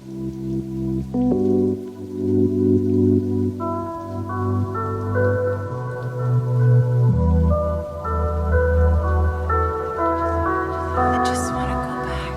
I just want to go back.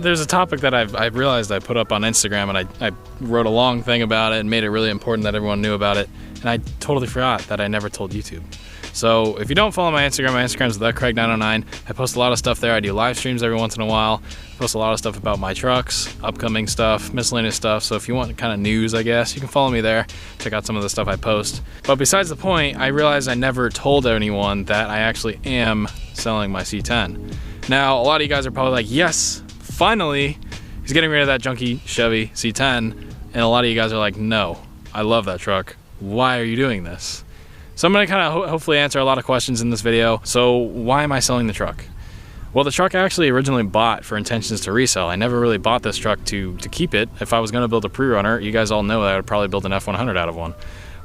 There's a topic that I've realized I put up on Instagram, and I wrote a long thing about it and made it really important that everyone knew about it, and I totally forgot that I never told YouTube. So if you don't follow my Instagram is thecraig909. I post a lot of stuff there. I do live streams every once in a while. I post a lot of stuff about my trucks, upcoming stuff, miscellaneous stuff. So if you want kind of news, I guess, you can follow me there. Check out some of the stuff I post. But besides the point, I realized I never told anyone that I actually am selling my C10. Now, a lot of you guys are probably like, yes, finally, he's getting rid of that junky Chevy C10. And a lot of you guys are like, no, I love that truck. Why are you doing this? So I'm gonna kind of hopefully answer a lot of questions in this video. So why am I selling the truck? Well, the truck I actually originally bought for intentions to resell. I never really bought this truck to keep it. If I was gonna build a pre-runner, you guys all know that I would probably build an F100 out of one.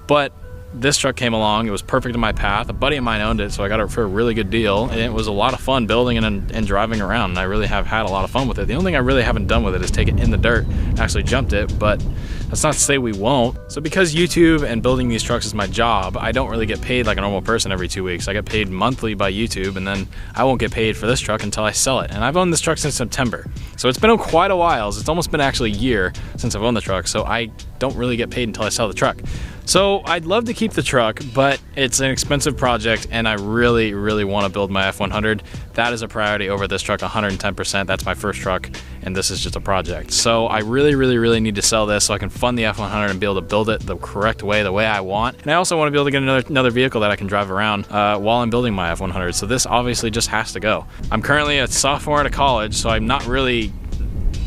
But this truck came along, it was perfect in my path. A buddy of mine owned it, so I got it for a really good deal. And it was a lot of fun building it and driving around, and I really have had a lot of fun with it. The only thing I really haven't done with it is take it in the dirt, actually jumped it, but that's not to say we won't. So because YouTube and building these trucks is my job, I don't really get paid like a normal person every 2 weeks. I get paid monthly by YouTube, and then I won't get paid for this truck until I sell it. And I've owned this truck since September. So it's been quite a while. It's almost been actually a year since I've owned the truck, so I don't really get paid until I sell the truck. So I'd love to keep the truck, but it's an expensive project, and I really, really want to build my F100. That is a priority over this truck, 110%. That's my first truck, and this is just a project. So I really, really, really need to sell this so I can fund the F100 and be able to build it the correct way, the way I want. And I also want to be able to get another vehicle that I can drive around while I'm building my F100. So this obviously just has to go. I'm currently a sophomore at a college, so I'm not really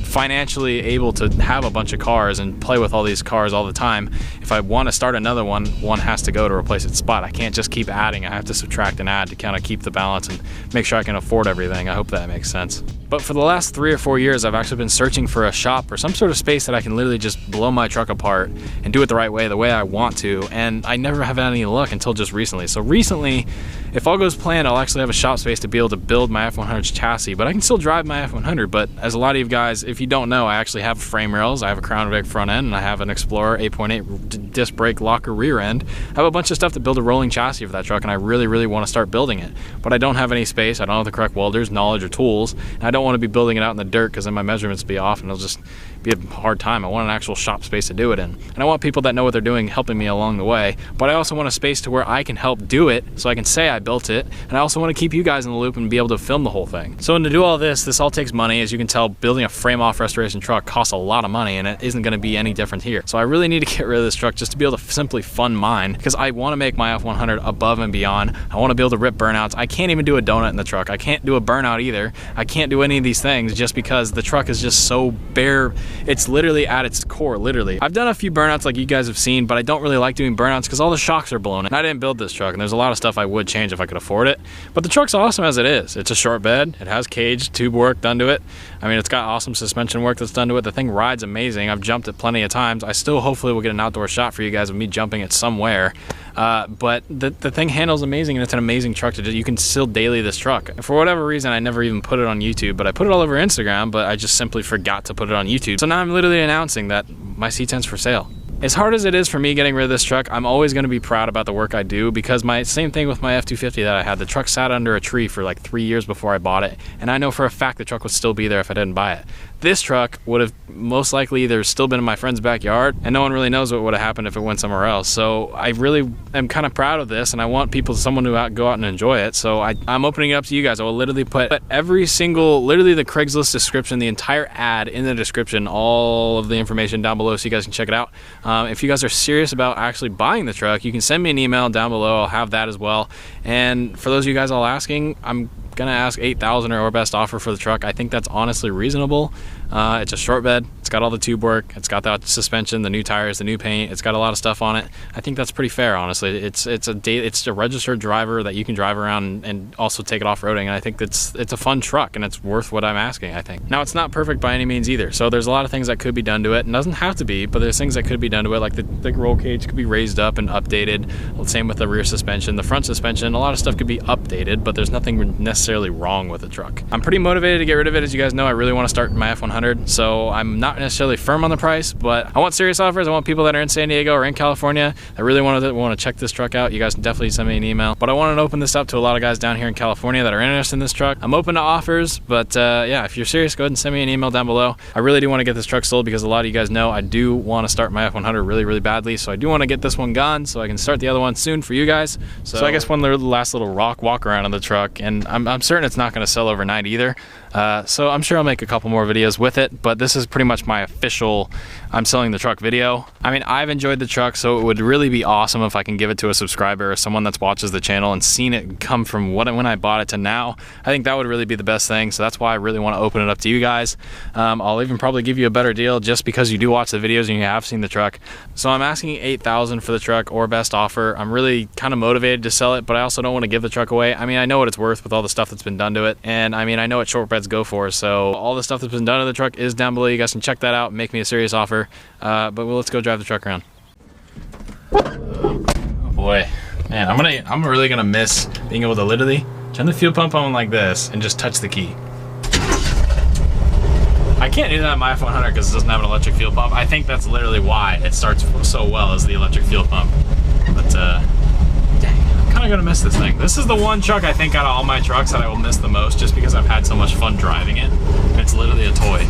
financially able to have a bunch of cars and play with all these cars all the time. If I want to start another one has to go to replace its spot. I can't just keep adding. I have to subtract and add to kind of keep the balance and make sure I can afford everything. I hope that makes sense. But for the last 3 or 4 years, I've actually been searching for a shop or some sort of space that I can literally just blow my truck apart and do it the right way, the way I want to, and I never have had any luck until just recently. So recently, if all goes planned, I'll actually have a shop space to be able to build my F100's chassis, but I can still drive my F100. But as a lot of you guys, if you don't know, I actually have frame rails, I have a Crown Vic front end, and I have an Explorer 8.8 disc brake locker rear end. I have a bunch of stuff to build a rolling chassis for that truck, and I really, really want to start building it. But I don't have any space, I don't have the correct welders, knowledge, or tools, and I don't want to be building it out in the dirt because then my measurements will be off and it'll just be a hard time. I want an actual shop space to do it in. And I want people that know what they're doing helping me along the way, but I also want a space to where I can help do it so I can say I built it, and I also want to keep you guys in the loop and be able to film the whole thing. So to do all this all takes money. As you can tell, building a frame-off restoration truck costs a lot of money, and it isn't going to be any different here. So I really need to get rid of this truck just to be able to simply fund mine, because I want to make my F100 above and beyond. I want to be able to rip burnouts. I can't even do a donut in the truck. I can't do a burnout either. I can't do any of these things just because the truck is just so bare. It's literally at its core, literally. I've done a few burnouts like you guys have seen, but I don't really like doing burnouts because all the shocks are blown. And I didn't build this truck, and there's a lot of stuff I would change if I could afford it. But the truck's awesome as it is. It's a short bed. It has cage, tube work done to it. I mean, it's got awesome suspension work that's done to it. The thing rides amazing. I've jumped it plenty of times. I still hopefully will get an outdoor shot for you guys of me jumping it somewhere. But the thing handles amazing, and it's an amazing truck to do. You can still daily this truck. For whatever reason, I never even put it on YouTube, but I put it all over Instagram, but I just simply forgot to put it on YouTube. So now I'm literally announcing that my C10's for sale. As hard as it is for me getting rid of this truck, I'm always going to be proud about the work I do, because same thing with my F250 that I had. The truck sat under a tree for like 3 years before I bought it, and I know for a fact the truck would still be there if I didn't buy it. This truck would have most likely either still been in my friend's backyard, and no one really knows what would have happened if it went somewhere else. So I really am kind of proud of this, and I want someone to go out and enjoy it. So I'm opening it up to you guys. I will literally put every single, literally the Craigslist description, the entire ad in the description, all of the information down below so you guys can check it out. If you guys are serious about actually buying the truck, you can send me an email down below. I'll have that as well. And for those of you guys all asking, I'm gonna ask $8,000 or best offer for the truck. I think that's honestly reasonable. It's a short bed, it's got all the tube work, it's got that suspension, the new tires, the new paint, it's got a lot of stuff on it. I think that's pretty fair, honestly. It's a registered driver that you can drive around and also take it off-roading, and I think it's a fun truck, and it's worth what I'm asking, I think. Now, it's not perfect by any means either, so there's a lot of things that could be done to it. It doesn't have to be, but there's things that could be done to it, like the roll cage could be raised up and updated. Well, same with the rear suspension. The front suspension, a lot of stuff could be updated, but there's nothing necessarily wrong with the truck. I'm pretty motivated to get rid of it. As you guys know, I really want to start my F100, so I'm not necessarily firm on the price, but I want serious offers. I want people that are in San Diego or in California that really want to check this truck out. You guys can definitely send me an email, but I want to open this up to a lot of guys down here in California that are interested in this truck. I'm open to offers, but yeah, if you're serious, go ahead and send me an email down below. I really do want to get this truck sold because a lot of you guys know I do want to start my F100 really, really badly, so I do want to get this one gone so I can start the other one soon for you guys. So I guess one last little walk around on the truck, and I'm certain it's not going to sell overnight either. So I'm sure I'll make a couple more videos with it, but this is pretty much my official I'm selling the truck video. I mean, I've enjoyed the truck, so it would really be awesome if I can give it to a subscriber or someone that's watches the channel and seen it come from when I bought it to now. I think that would really be the best thing, so that's why I really want to open it up to you guys. I'll even probably give you a better deal just because you do watch the videos and you have seen the truck. So I'm asking $8,000 for the truck or best offer. I'm really kind of motivated to sell it, but I also don't want to give the truck away. I mean, I know what it's worth with all the stuff that's been done to it, and I mean, I know what short beds go for, so all the stuff that's been done to the truck is down below. You guys can check that out and make me a serious offer. But let's go drive the truck around. Oh boy, man, I'm really gonna miss being able to literally turn the fuel pump on like this and just touch the key. I can't do that in my F100 because it doesn't have an electric fuel pump. I think that's literally why it starts so well, is the electric fuel pump. But dang, I'm kind of gonna miss this thing. This is the one truck I think out of all my trucks that I will miss the most, just because I've had so much fun driving it. It's literally a toy.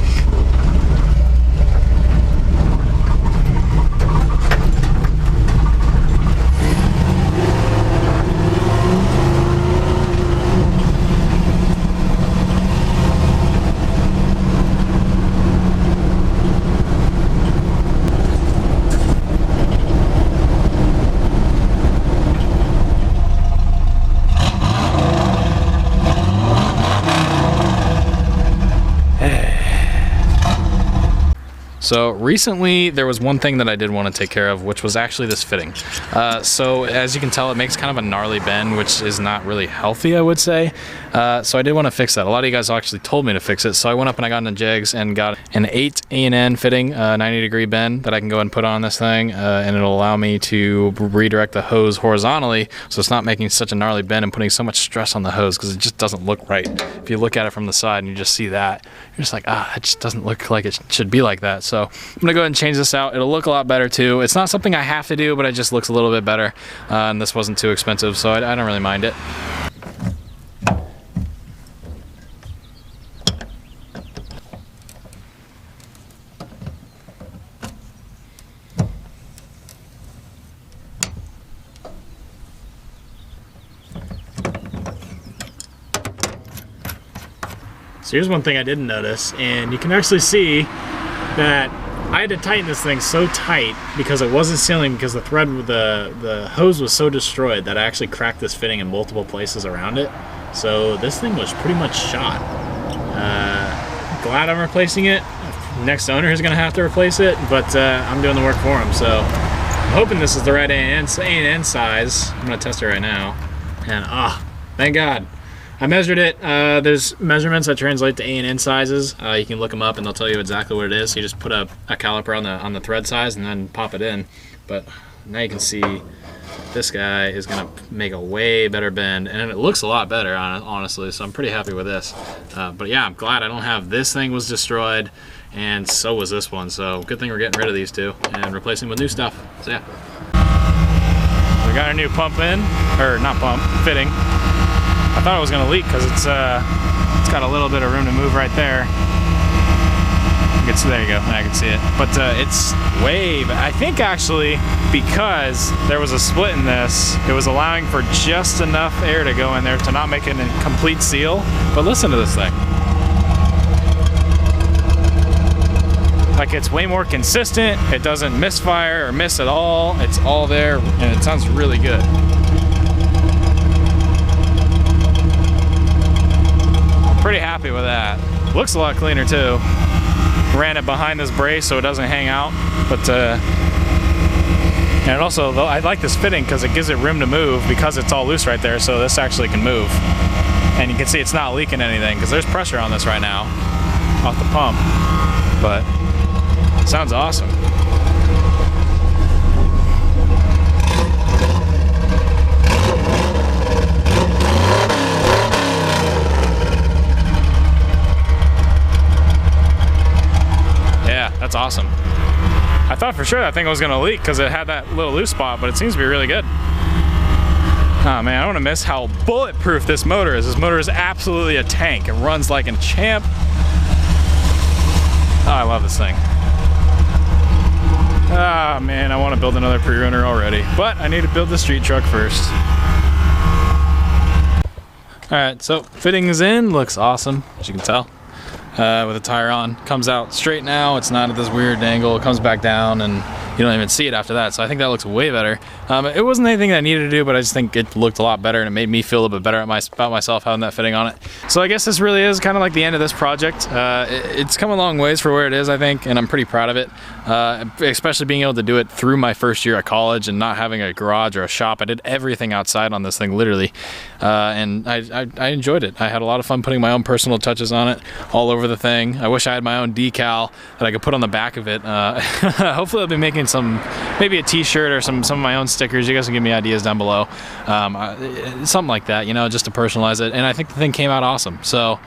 So recently there was one thing that I did want to take care of, which was actually this fitting. So as you can tell, it makes kind of a gnarly bend, which is not really healthy, I would say. So I did want to fix that. A lot of you guys actually told me to fix it. So I went up and I got into Jigs and got an 8 A&N fitting, 90-degree bend that I can go and put on this thing, and it'll allow me to redirect the hose horizontally, so it's not making such a gnarly bend and putting so much stress on the hose, because it just doesn't look right. If you look at it from the side and you just see that, you're just like, it just doesn't look like it should be like that. So I'm gonna go ahead and change this out. It'll look a lot better too. It's not something I have to do, but it just looks a little bit better. And this wasn't too expensive, so I don't really mind it. So here's one thing I didn't notice, and you can actually see that I had to tighten this thing so tight because it wasn't sealing, because the thread with the hose was so destroyed that I actually cracked this fitting in multiple places around it. So this thing was pretty much shot. Glad I'm replacing it. Next owner is gonna have to replace it, but I'm doing the work for him. So I'm hoping this is the right A&N size. I'm gonna test it right now, and thank God. I measured it. There's measurements that translate to A&N sizes. You can look them up and they'll tell you exactly what it is. So you just put a caliper on the thread size and then pop it in. But now you can see this guy is gonna make a way better bend, and it looks a lot better, honestly, so I'm pretty happy with this. But yeah, I'm glad I don't have this thing was destroyed, and so was this one. So good thing we're getting rid of these two and replacing with new stuff. So yeah. We got our new pump in, or not pump, fitting. I thought it was gonna leak because it's got a little bit of room to move right there. There you go, I can see it. But it's way, I think actually because there was a split in this, it was allowing for just enough air to go in there to not make it a complete seal. But listen to this thing. Like, it's way more consistent. It doesn't misfire or miss at all. It's all there, and it sounds really good. I'm pretty happy with that. Looks a lot cleaner too. Ran it behind this brace so it doesn't hang out, but and also, though, I like this fitting because it gives it room to move because it's all loose right there, so this actually can move. And you can see it's not leaking anything because there's pressure on this right now off the pump, but it sounds awesome. Yeah, that's awesome. I thought for sure that thing was gonna leak because it had that little loose spot, but it seems to be really good. Oh man, I don't want to miss how bulletproof this motor is. This motor is absolutely a tank. It runs like a champ. Oh, I love this thing. Ah man, I want to build another pre-runner already, but I need to build the street truck first. All right, so fitting is in, looks awesome, as you can tell. With the tire on, comes out straight now. It's not at this weird angle. It comes back down and you don't even see it after that. So I think that looks way better. It wasn't anything that I needed to do, but I just think it looked a lot better and it made me feel a little bit better about myself having that fitting on it. So I guess this really is kind of like the end of this project. It's come a long ways for where it is, I think, and I'm pretty proud of it. Especially being able to do it through my first year at college and not having a garage or a shop. I did everything outside on this thing, literally. And I enjoyed it. I had a lot of fun putting my own personal touches on it all over the thing. I wish I had my own decal that I could put on the back of it. Hopefully I'll be making maybe a t-shirt or some of my own stickers. You guys can give me ideas down below. Something like that, you know, just to personalize it. And I think the thing came out awesome. So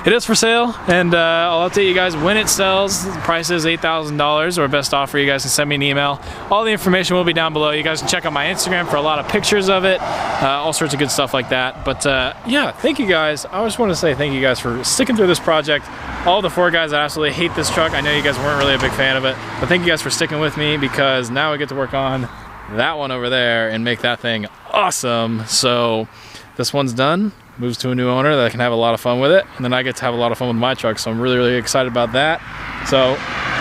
it is for sale, and I'll update you guys when it sells. The price is $8,000 or best offer. You guys can send me an email. All the information will be down below. You guys can check out my Instagram for a lot of pictures of it, all sorts of good stuff like that. But yeah, thank you guys. I just want to say thank you guys for sticking through this project. All the 4 guys that absolutely hate this truck, I know you guys weren't really a big fan of it, but thank you guys for sticking with me because now I get to work on that one over there and make that thing awesome. So this one's done, moves to a new owner that can have a lot of fun with it, and then I get to have a lot of fun with my truck, so I'm really, really excited about that. So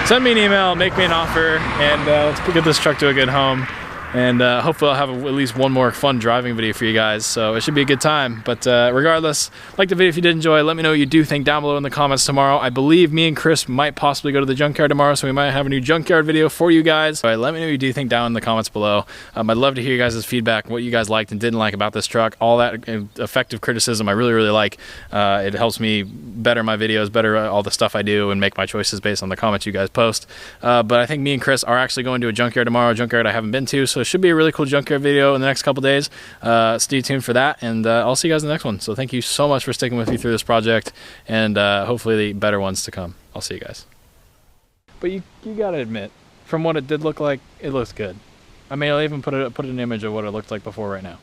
send me an email, make me an offer, and let's get this truck to a good home. And hopefully I'll have at least one more fun driving video for you guys, so it should be a good time. But regardless, like the video if you did enjoy. Let me know what you do think down below in the comments tomorrow. I believe me and Chris might possibly go to the junkyard tomorrow, so we might have a new junkyard video for you guys. All right, let me know what you do think down in the comments below. I'd love to hear you guys' feedback, what you guys liked and didn't like about this truck. All that effective criticism I really, really like. It helps me better my videos, better all the stuff I do, and make my choices based on the comments you guys post. But I think me and Chris are actually going to a junkyard tomorrow, a junkyard I haven't been to, so it should be a really cool junkyard video in the next couple days. Stay tuned for that, and I'll see you guys in the next one. So thank you so much for sticking with me through this project, and hopefully the better ones to come. I'll see you guys. But you gotta admit, from what it did look like, it looks good. I mean, I'll even put an image of what it looked like before right now.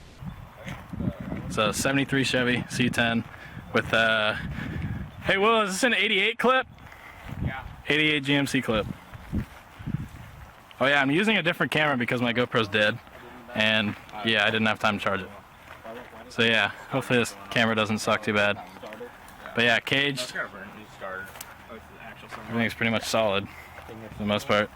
It's a 73 Chevy C10 with hey Will, is this an 88 clip? Yeah. 88 GMC clip. Oh yeah, I'm using a different camera because my GoPro's dead, and yeah, I didn't have time to charge it. So yeah, hopefully this camera doesn't suck too bad. But yeah, caged. Everything's pretty much solid for the most part.